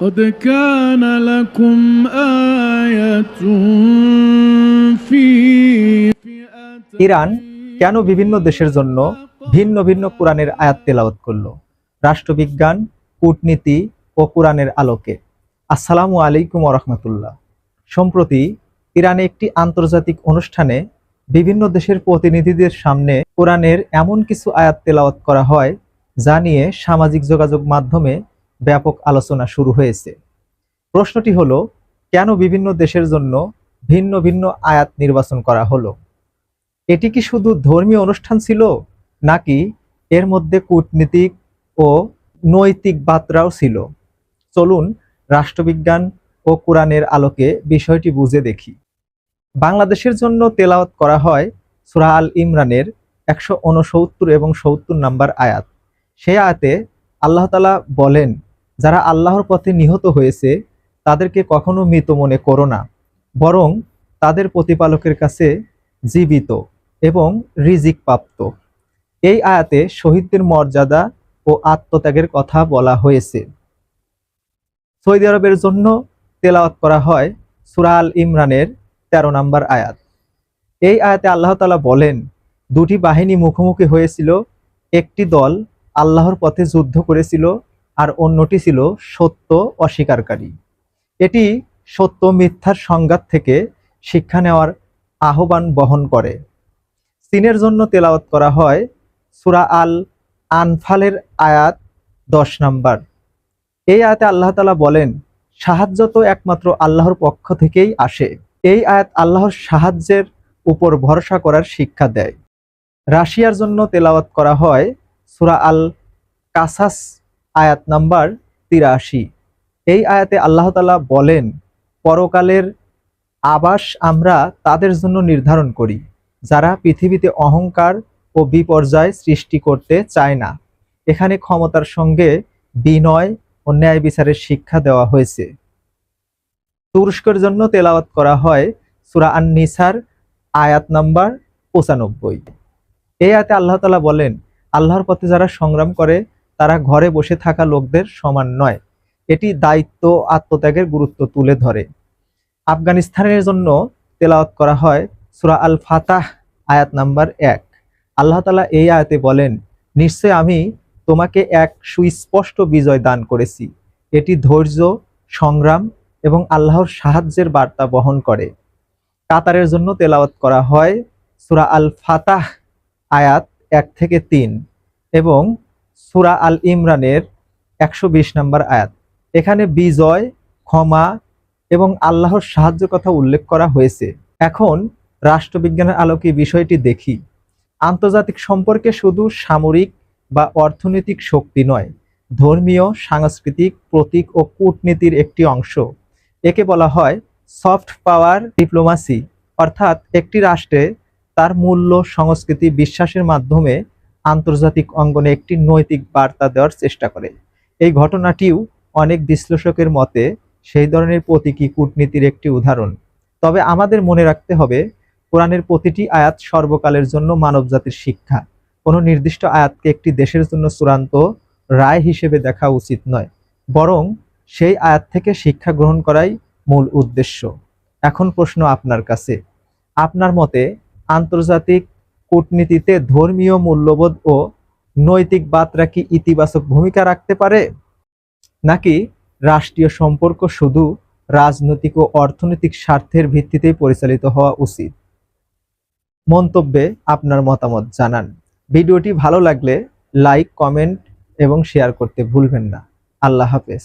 قد كان لكم آية في Iran কেন বিভিন্ন দেশের জন্য ভিন্ন ভিন্ন কোরআনের আয়াত তেলাওয়াত করলো? রাষ্ট্রবিজ্ঞান, কূটনীতি ও কোরআনের আলোকে। আসসালামু আলাইকুম ওয়া রাহমাতুল্লাহ। সম্প্রতি ইরানে একটি আন্তর্জাতিক অনুষ্ঠানে বিভিন্ন দেশের প্রতিনিধিদের সামনে কোরআনের এমন কিছু আয়াত তেলাওয়াত করা হয় যা নিয়ে সামাজিক যোগাযোগ মাধ্যমে ব্যাপক আলোচনা শুরু হয়েছে। প্রশ্নটি হলো, কেন বিভিন্ন দেশের জন্য ভিন্ন ভিন্ন আয়াত নির্বাচন করা হলো? এটি কি শুধু ধর্মীয় অনুষ্ঠান ছিল, নাকি এর মধ্যে কূটনীতিক ও নৈতিক বার্তাও ছিল? চলুন রাষ্ট্রবিজ্ঞান ও কোরআনের আলোকে বিষয়টি বুঝে দেখি। বাংলাদেশের জন্য তেলাওয়াত করা হয় সূরা আল ইমরানের 169 এবং 70 নম্বর আয়াত। সেই আয়াতে আল্লাহ তাআলা বলেন, যারা আল্লাহর পথে নিহত হয়েছে তাদেরকে কখনো মৃত মনে করো না, বরং তাদের প্রতিপালকের কাছে জীবিত এবং রিজিক প্রাপ্ত। এই আয়াতে শহীদদের মর্যাদা ও আত্মত্যাগের কথা বলা হয়েছে। সৌদি আরবের জন্য তেলাওয়াত করা হয় সূরা আল ইমরানের 13 নম্বর আয়াত। এই আয়াতে আল্লাহ তাআলা বলেন, দুটি বাহিনী মুখোমুখি হয়েছিল, একটি দল আল্লাহর পথে যুদ্ধ করেছিল আর অন্যটি ছিল সত্য অস্বীকারী। এটি সত্য মিথ্যার সংঘাত থেকে শিক্ষা নেওয়ার আহ্বান বহন করে। চীনের জন্য তেলাওয়াত করা হয় সূরা আল আনফালের আয়াত 10 নম্বর। এই আয়াতে আল্লাহ তাআলা বলেন, সাহায্য তো একমাত্র আল্লাহর পক্ষ থেকেই আসে। এই আয়াত আল্লাহর সাহায্যের উপর ভরসা করার শিক্ষা দেয়। রাশিয়ার জন্য তেলাওয়াত করা হয় সূরা আল কাসাস আয়াত নাম্বার 83। এই আয়াতে আল্লাহ তাআলা বলেন, পরকালের আবাস আমরা তাদের জন্য নির্ধারণ করি যারা পৃথিবীতে অহংকার ও বিপর্যয় সৃষ্টি করতে চায় না। এখানে ক্ষমতার সঙ্গে বিনয় ও ন্যায় বিচারের শিক্ষা দেওয়া হয়েছে। তুরস্কের জন্য তেলাওয়াত করা হয় সূরা আন-নিসার আয়াত নাম্বার 95। এই আয়াতে আল্লাহ তাআলা বলেন, আল্লাহর পথে যারা সংগ্রাম করে তারা ঘরে বসে থাকা লোকদের সমান নয়। এটি দায়িত্ব আত্মত্যাগের গুরুত্ব তুলে ধরে। আফগানিস্তানের জন্য তেলাওয়াত করা হয় সূরা আল ফাতাহ আয়াত নাম্বার 1। আল্লাহ তাআলা এই আয়াতে বলেন, নিশ্চয় আমি তোমাকে এক সুস্পষ্ট বিজয় দান করেছি। এটি ধৈর্য, সংগ্রাম এবং আল্লাহর সাহায্যের বার্তা বহন করে। কাতারের জন্য তেলাওয়াত করা হয় সূরা আল ফাতাহ আয়াত 1 থেকে 3 এবং সূরা আল ইমরানের 120 নম্বর আয়াত। এখানে বিজয়, ক্ষমা এবং আল্লাহর সাহায্যের কথা উল্লেখ করা হয়েছে। এখন রাষ্ট্রবিজ্ঞানের আলোকে বিষয়টি দেখি। আন্তর্জাতিক সম্পর্কে শুধু সামরিক বা অর্থনৈতিক শক্তি নয়, ধর্মীয়, সাংস্কৃতিক, প্রতীক ও কূটনীতির একটি অংশ। একে বলা হয় সফট পাওয়ার ডিপ্লোমাসি, অর্থাৎ একটি রাষ্ট্রে তার মূল্য, সংস্কৃতি, বিশ্বাসের মাধ্যমে আন্তর্জাতিক অঙ্গনে একটি নৈতিক বার্তা দেওয়ার চেষ্টা করে। এই ঘটনাটিও অনেক বিশ্লেষকের মতে সেই ধরনের প্রতীকী কূটনীতির একটি উদাহরণ। তবে আমাদের মনে রাখতে হবে, কোরআনের প্রতিটি আয়াত সর্বকালের জন্য মানবজাতির শিক্ষা। কোনো নির্দিষ্ট আয়াতকে একটি দেশের জন্য চূড়ান্ত রায় হিসেবে দেখা উচিত নয়, বরং সেই আয়াত থেকে শিক্ষা গ্রহণ করাই মূল উদ্দেশ্য। এখন প্রশ্ন আপনার কাছে, আপনার মতে আন্তর্জাতিক কূটনীতিতে ধর্মীয় মূল্যবোধ ও নৈতিক বার্তা কি ইতিবাচক ভূমিকা রাখতে পারে, নাকি রাষ্ট্রীয় সম্পর্ক শুধু রাজনৈতিক ও অর্থনৈতিক স্বার্থের ভিত্তিতেই পরিচালিত হওয়া উচিত? মন্তব্যে আপনার মতামত জানান। ভিডিওটি ভালো লাগলে লাইক, কমেন্ট এবং শেয়ার করতে ভুলবেন না। আল্লাহ হাফেজ।